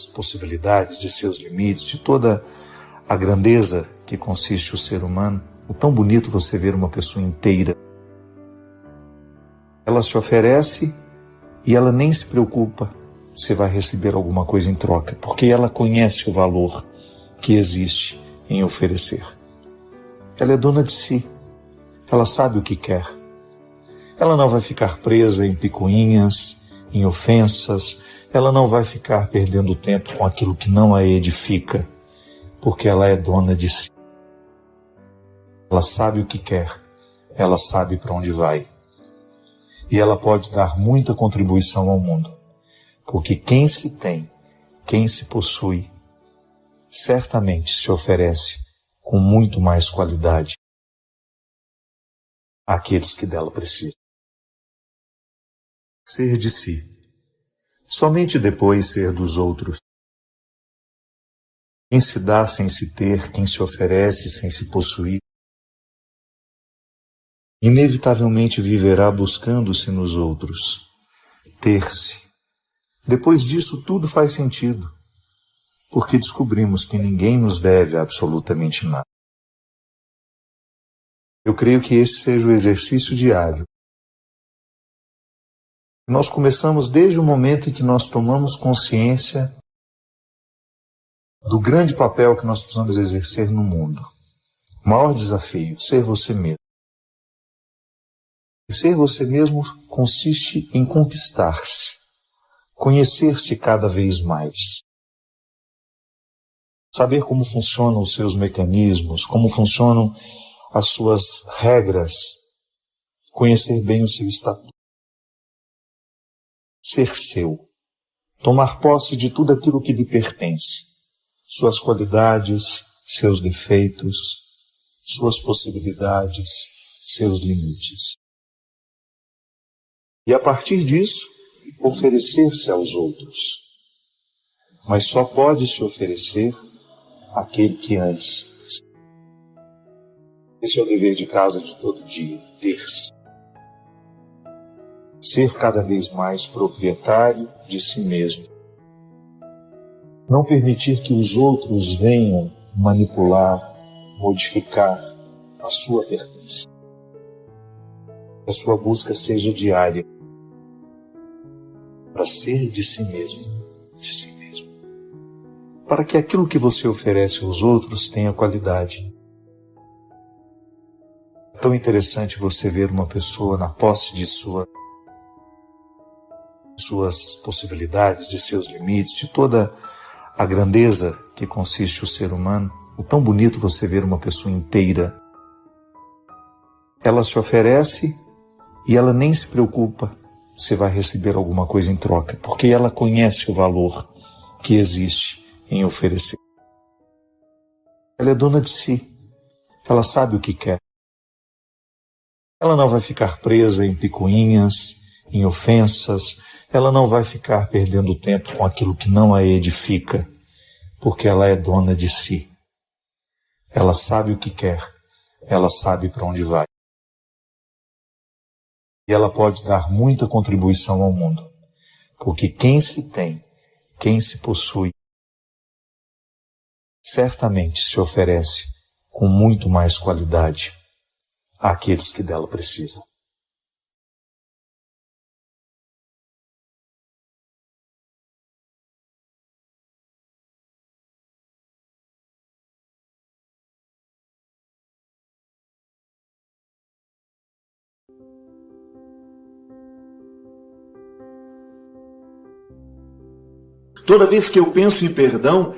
possibilidades, de seus limites, de toda a grandeza que consiste o ser humano. É tão bonito você ver uma pessoa inteira. Ela se oferece e ela nem se preocupa se vai receber alguma coisa em troca, porque ela conhece o valor que existe em oferecer. Ela é dona de si. Ela sabe o que quer. Ela não vai ficar presa em picuinhas, em ofensas. Ela não vai ficar perdendo tempo com aquilo que não a edifica, porque ela é dona de si. Ela sabe o que quer. Ela sabe para onde vai. E ela pode dar muita contribuição ao mundo. Porque quem se tem, quem se possui, certamente se oferece com muito mais qualidade àqueles que dela precisam. Ser de si. Somente depois ser dos outros. Quem se dá sem se ter, quem se oferece sem se possuir, inevitavelmente viverá buscando-se nos outros. Ter-se. Depois disso, tudo faz sentido, porque descobrimos que ninguém nos deve absolutamente nada. Eu creio que esse seja o exercício diário. Nós começamos desde o momento em que nós tomamos consciência do grande papel que nós precisamos exercer no mundo. O maior desafio, ser você mesmo. E ser você mesmo consiste em conquistar-se, conhecer-se cada vez mais. Saber como funcionam os seus mecanismos, como funcionam as suas regras, conhecer bem o seu estatuto. Ser seu, tomar posse de tudo aquilo que lhe pertence, suas qualidades, seus defeitos, suas possibilidades, seus limites. E a partir disso, oferecer-se aos outros. Mas só pode se oferecer aquele que antes. Esse é o dever de casa de todo dia, ter-se. Ser cada vez mais proprietário de si mesmo. Não permitir que os outros venham manipular, modificar a sua pertença. Que a sua busca seja diária para ser de si mesmo, de si mesmo. Para que aquilo que você oferece aos outros tenha qualidade. É tão interessante você ver uma pessoa na posse de suas possibilidades, de seus limites, de toda a grandeza que consiste o ser humano. É tão bonito você ver uma pessoa inteira. Ela se oferece e ela nem se preocupa se vai receber alguma coisa em troca, porque ela conhece o valor que existe em oferecer. Ela é dona de si. Ela sabe o que quer. Ela não vai ficar presa em picuinhas, em ofensas, ela não vai ficar perdendo tempo com aquilo que não a edifica, porque ela é dona de si. Ela sabe o que quer, ela sabe para onde vai. E ela pode dar muita contribuição ao mundo, porque quem se tem, quem se possui, certamente se oferece com muito mais qualidade àqueles que dela precisam. Toda vez que eu penso em perdão,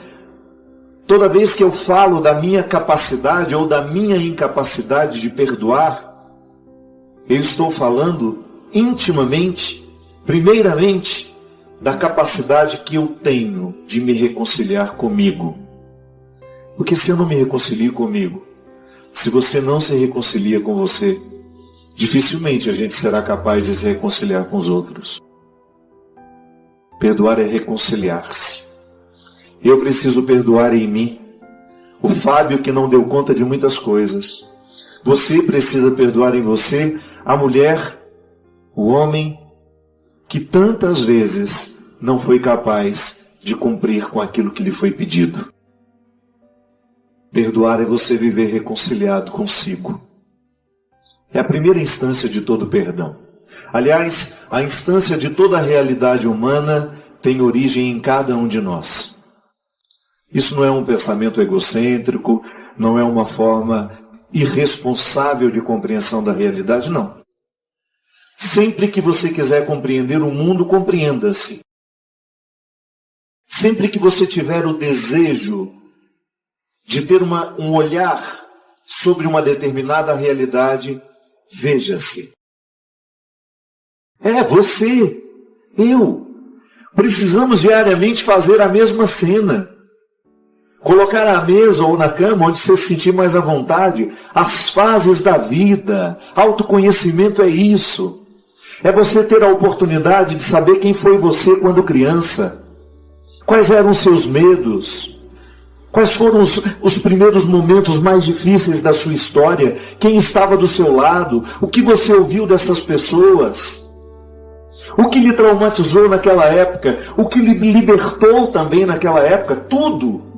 toda vez que eu falo da minha capacidade ou da minha incapacidade de perdoar, eu estou falando intimamente, primeiramente, da capacidade que eu tenho de me reconciliar comigo. Porque se eu não me reconcilio comigo, se você não se reconcilia com você, dificilmente a gente será capaz de se reconciliar com os outros. Perdoar é reconciliar-se. Eu preciso perdoar em mim o Fábio que não deu conta de muitas coisas. Você precisa perdoar em você a mulher, o homem, que tantas vezes não foi capaz de cumprir com aquilo que lhe foi pedido. Perdoar é você viver reconciliado consigo. É a primeira instância de todo perdão. Aliás, a instância de toda a realidade humana tem origem em cada um de nós. Isso não é um pensamento egocêntrico, não é uma forma irresponsável de compreensão da realidade, não. Sempre que você quiser compreender o mundo, compreenda-se. Sempre que você tiver o desejo de ter um olhar sobre uma determinada realidade, veja-se. Você, eu, precisamos diariamente fazer a mesma cena. Colocar à mesa ou na cama, onde você se sentir mais à vontade, as fases da vida. Autoconhecimento é isso. É você ter a oportunidade de saber quem foi você quando criança. Quais eram os seus medos? Quais foram os primeiros momentos mais difíceis da sua história? Quem estava do seu lado? O que você ouviu dessas pessoas? O que lhe traumatizou naquela época? O que lhe libertou também naquela época? Tudo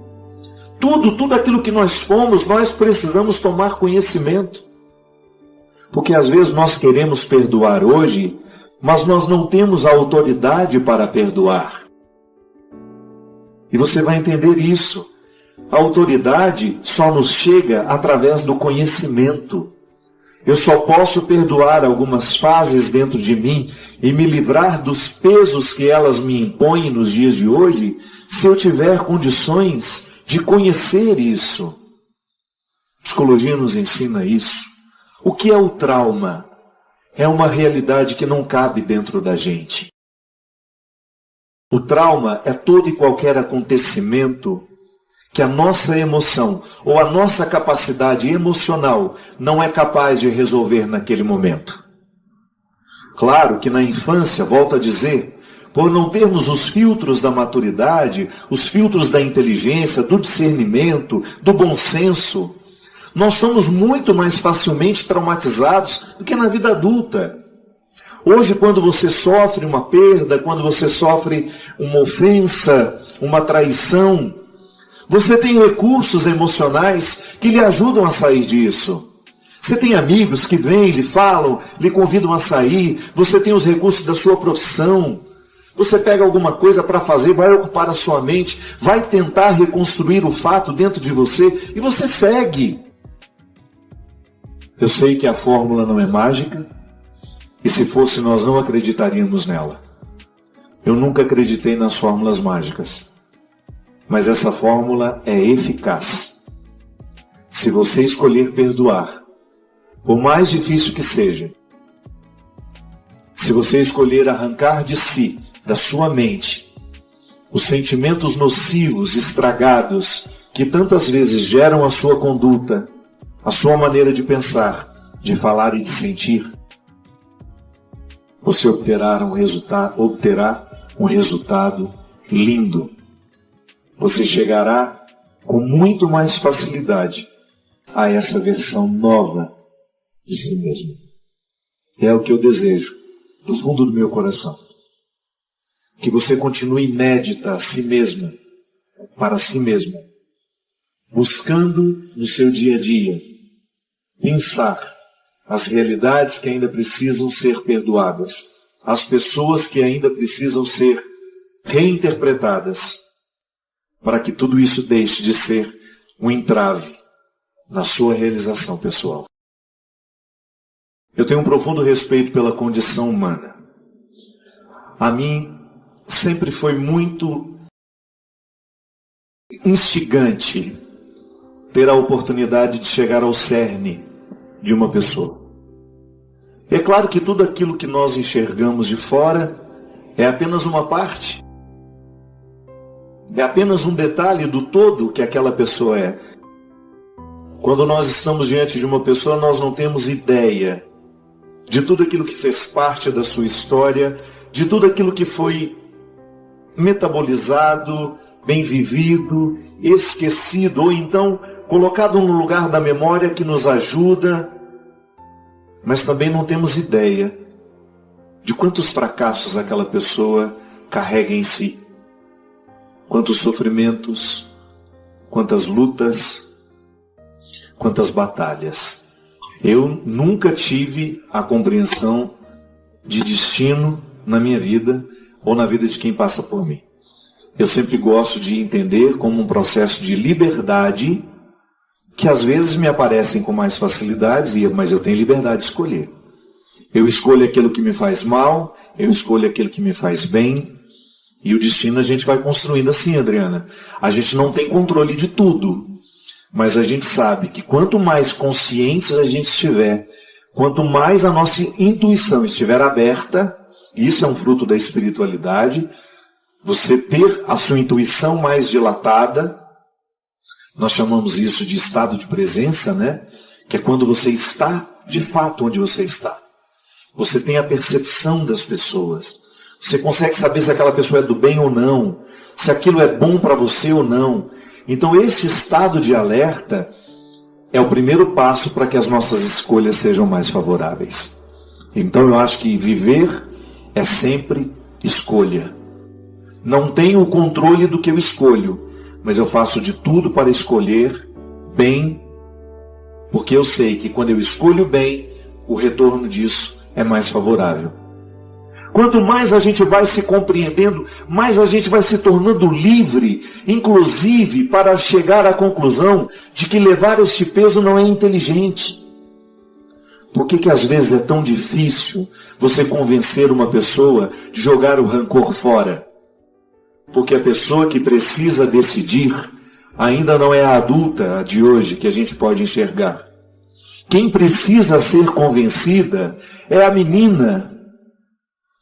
aquilo que nós fomos, nós precisamos tomar conhecimento. Porque às vezes nós queremos perdoar hoje, mas nós não temos a autoridade para perdoar. E você vai entender isso. A autoridade só nos chega através do conhecimento. Eu só posso perdoar algumas fases dentro de mim e me livrar dos pesos que elas me impõem nos dias de hoje, se eu tiver condições de conhecer isso. A psicologia nos ensina isso. O que é o trauma? É uma realidade que não cabe dentro da gente. O trauma é todo e qualquer acontecimento que a nossa emoção ou a nossa capacidade emocional não é capaz de resolver naquele momento. Claro que na infância, volto a dizer, por não termos os filtros da maturidade, os filtros da inteligência, do discernimento, do bom senso, nós somos muito mais facilmente traumatizados do que na vida adulta. Hoje, quando você sofre uma perda, quando você sofre uma ofensa, uma traição, você tem recursos emocionais que lhe ajudam a sair disso. Você tem amigos que vêm, lhe falam, lhe convidam a sair. Você tem os recursos da sua profissão. Você pega alguma coisa para fazer, vai ocupar a sua mente, vai tentar reconstruir o fato dentro de você e você segue. Eu sei que a fórmula não é mágica e se fosse nós não acreditaríamos nela. Eu nunca acreditei nas fórmulas mágicas. Mas essa fórmula é eficaz. Se você escolher perdoar, por mais difícil que seja, se você escolher arrancar de si, da sua mente, os sentimentos nocivos, estragados, que tantas vezes geram a sua conduta, a sua maneira de pensar, de falar e de sentir, você obterá um resultado lindo. Você chegará com muito mais facilidade a essa versão nova de si mesmo. É o que eu desejo, do fundo do meu coração. Que você continue inédita a si mesma, para si mesma, buscando no seu dia a dia pensar as realidades que ainda precisam ser perdoadas, as pessoas que ainda precisam ser reinterpretadas, para que tudo isso deixe de ser um entrave na sua realização pessoal. Eu tenho um profundo respeito pela condição humana. A mim sempre foi muito instigante ter a oportunidade de chegar ao cerne de uma pessoa. É claro que tudo aquilo que nós enxergamos de fora é apenas uma parte. É apenas um detalhe do todo que aquela pessoa é. Quando nós estamos diante de uma pessoa, nós não temos ideia de tudo aquilo que fez parte da sua história, de tudo aquilo que foi metabolizado, bem vivido, esquecido, ou então colocado no lugar da memória que nos ajuda, mas também não temos ideia de quantos fracassos aquela pessoa carrega em si, quantos sofrimentos, quantas lutas, quantas batalhas. Eu nunca tive a compreensão de destino na minha vida ou na vida de quem passa por mim. Eu sempre gosto de entender como um processo de liberdade que às vezes me aparecem com mais facilidade, mas eu tenho liberdade de escolher. Eu escolho aquilo que me faz mal, eu escolho aquilo que me faz bem, e o destino a gente vai construindo assim, Adriana. A gente não tem controle de tudo, mas a gente sabe que quanto mais conscientes a gente estiver, quanto mais a nossa intuição estiver aberta, isso é um fruto da espiritualidade, você ter a sua intuição mais dilatada, nós chamamos isso de estado de presença, né? Que é quando você está de fato onde você está. Você tem a percepção das pessoas. Você consegue saber se aquela pessoa é do bem ou não, se aquilo é bom para você ou não. Então esse estado de alerta é o primeiro passo para que as nossas escolhas sejam mais favoráveis. Então eu acho que viver é sempre escolha. Não tenho o controle do que eu escolho, mas eu faço de tudo para escolher bem, porque eu sei que quando eu escolho bem, o retorno disso é mais favorável. Quanto mais a gente vai se compreendendo, mais a gente vai se tornando livre, inclusive para chegar à conclusão de que levar este peso não é inteligente. Por que às vezes é tão difícil você convencer uma pessoa de jogar o rancor fora? Porque a pessoa que precisa decidir ainda não é a adulta de hoje que a gente pode enxergar. Quem precisa ser convencida é a menina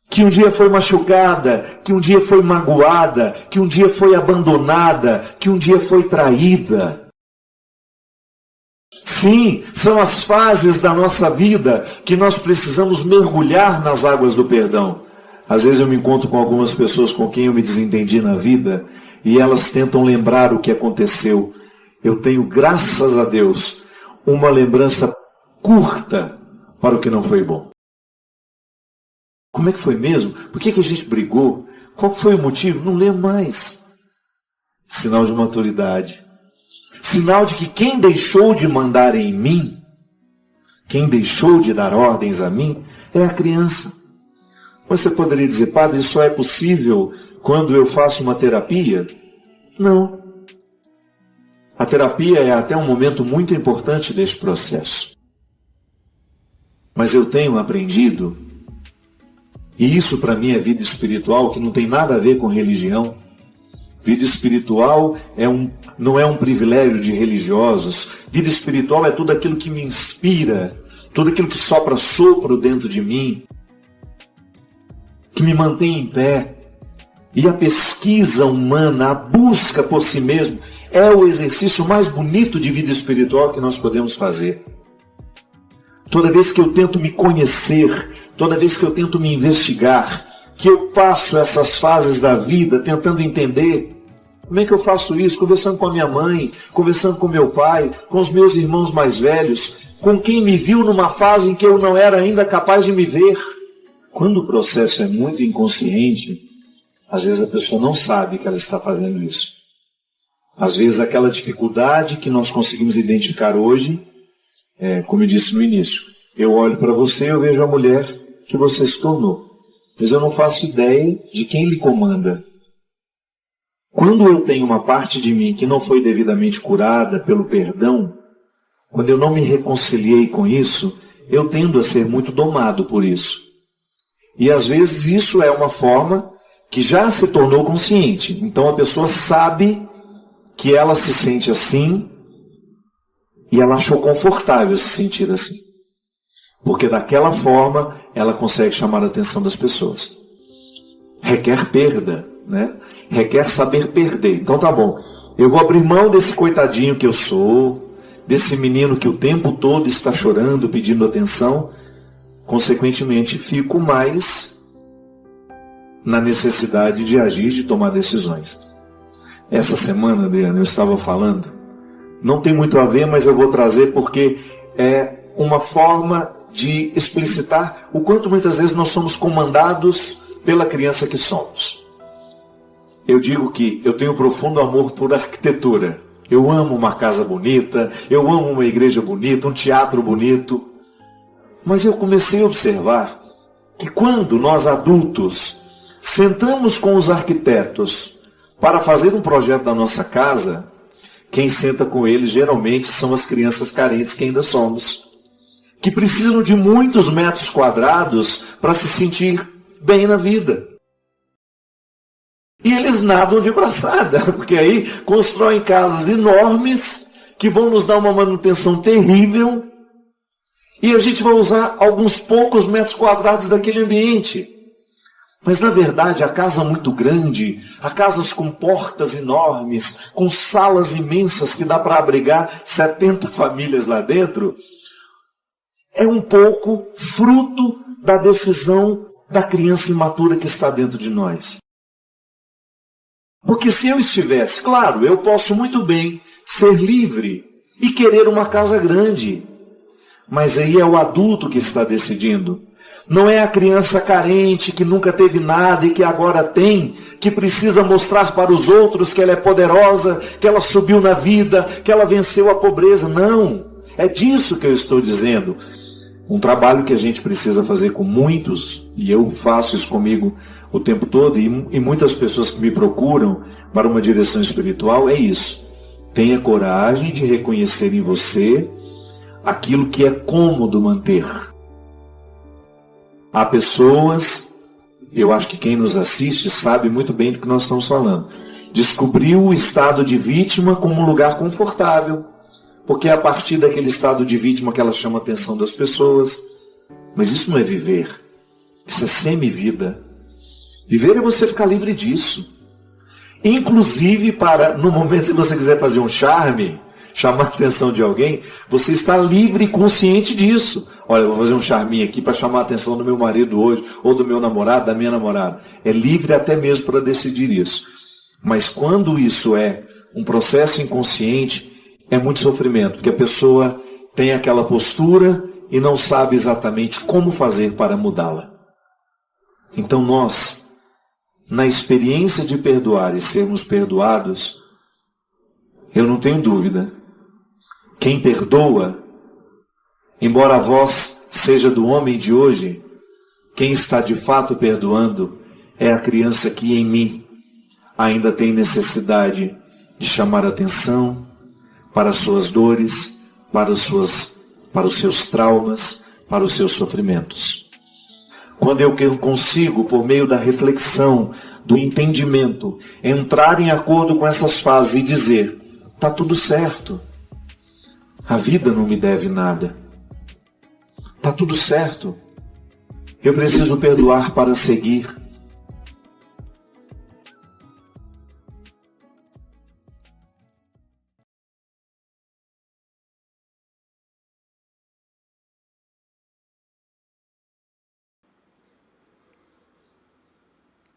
que um dia foi machucada, que um dia foi magoada, que um dia foi abandonada, que um dia foi traída. Sim, são as fases da nossa vida que nós precisamos mergulhar nas águas do perdão. Às vezes eu me encontro com algumas pessoas com quem eu me desentendi na vida e elas tentam lembrar o que aconteceu. Eu tenho, graças a Deus, uma lembrança curta para o que não foi bom. Como é que foi mesmo? Por que a gente brigou? Qual foi o motivo? Não lembro mais. Sinal de maturidade. Sinal de que quem deixou de mandar em mim, quem deixou de dar ordens a mim, é a criança. Você poderia dizer, padre, isso só é possível quando eu faço uma terapia? Não. A terapia é até um momento muito importante deste processo. Mas eu tenho aprendido, e isso para mim é vida espiritual, que não tem nada a ver com religião. Vida espiritual não é um privilégio de religiosos. Vida espiritual é tudo aquilo que me inspira, tudo aquilo que sopra sopro dentro de mim, que me mantém em pé. E a pesquisa humana, a busca por si mesmo, é o exercício mais bonito de vida espiritual que nós podemos fazer. Toda vez que eu tento me conhecer, toda vez que eu tento me investigar, que eu passo essas fases da vida tentando entender como é que eu faço isso, conversando com a minha mãe, conversando com meu pai, com os meus irmãos mais velhos, com quem me viu numa fase em que eu não era ainda capaz de me ver. Quando o processo é muito inconsciente, às vezes a pessoa não sabe que ela está fazendo isso. Às vezes aquela dificuldade que nós conseguimos identificar hoje, como eu disse no início, eu olho para você e eu vejo a mulher que você se tornou, mas eu não faço ideia de quem lhe comanda. Quando eu tenho uma parte de mim que não foi devidamente curada pelo perdão, quando eu não me reconciliei com isso, eu tendo a ser muito domado por isso. E às vezes isso é uma forma que já se tornou consciente. Então a pessoa sabe que ela se sente assim e ela achou confortável se sentir assim. Porque daquela forma ela consegue chamar a atenção das pessoas. Requer perda, né? Requer saber perder. Então tá bom, eu vou abrir mão desse coitadinho que eu sou, desse menino que o tempo todo está chorando, pedindo atenção. Consequentemente, fico mais na necessidade de agir, de tomar decisões. Essa semana, Adriana, eu estava falando, não tem muito a ver, mas eu vou trazer porque é uma forma de explicitar o quanto muitas vezes nós somos comandados pela criança que somos. Eu digo que eu tenho profundo amor por arquitetura. Eu amo uma casa bonita, eu amo uma igreja bonita, um teatro bonito. Mas eu comecei a observar que quando nós adultos sentamos com os arquitetos para fazer um projeto da nossa casa, quem senta com eles geralmente são as crianças carentes que ainda somos, que precisam de muitos metros quadrados para se sentir bem na vida. E eles nadam de braçada, porque aí constroem casas enormes que vão nos dar uma manutenção terrível e a gente vai usar alguns poucos metros quadrados daquele ambiente. Mas na verdade a casa muito grande, a casas com portas enormes, com salas imensas que dá para abrigar 70 famílias lá dentro, é um pouco fruto da decisão da criança imatura que está dentro de nós. Porque se eu estivesse, claro, eu posso muito bem ser livre e querer uma casa grande. Mas aí é o adulto que está decidindo. Não é a criança carente que nunca teve nada e que agora tem, que precisa mostrar para os outros que ela é poderosa, que ela subiu na vida, que ela venceu a pobreza. Não, é disso que eu estou dizendo. Um trabalho que a gente precisa fazer com muitos, e eu faço isso comigo o tempo todo, e muitas pessoas que me procuram para uma direção espiritual, é isso. Tenha coragem de reconhecer em você aquilo que é cômodo manter. Há pessoas, eu acho que quem nos assiste sabe muito bem do que nós estamos falando, descobriu o estado de vítima como um lugar confortável, porque é a partir daquele estado de vítima que ela chama a atenção das pessoas. Mas isso não é viver, isso é semi-vida. Viver é você ficar livre disso. Inclusive para, no momento se você quiser fazer um charme, chamar a atenção de alguém, você está livre e consciente disso. Olha, eu vou fazer um charminho aqui para chamar a atenção do meu marido hoje, ou do meu namorado, da minha namorada. É livre até mesmo para decidir isso. Mas quando isso é um processo inconsciente, é muito sofrimento, porque a pessoa tem aquela postura e não sabe exatamente como fazer para mudá-la. Então nós, na experiência de perdoar e sermos perdoados, eu não tenho dúvida, quem perdoa, embora a voz seja do homem de hoje, quem está de fato perdoando é a criança que em mim ainda tem necessidade de chamar atenção para as suas dores, para os seus traumas, para os seus sofrimentos. Quando eu consigo, por meio da reflexão, do entendimento, entrar em acordo com essas fases e dizer, está tudo certo, a vida não me deve nada, está tudo certo, eu preciso perdoar para seguir.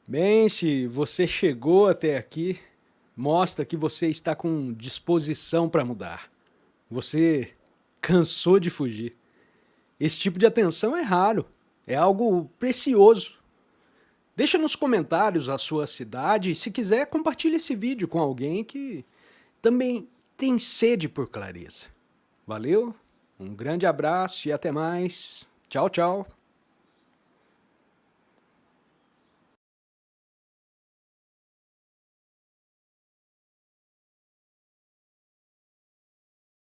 Bem, se você chegou até aqui, mostra que você está com disposição para mudar. Você cansou de fugir. Esse tipo de atenção é raro, é algo precioso. Deixa nos comentários a sua cidade e, se quiser, compartilhe esse vídeo com alguém que também tem sede por clareza. Valeu, um grande abraço e até mais. Tchau, tchau.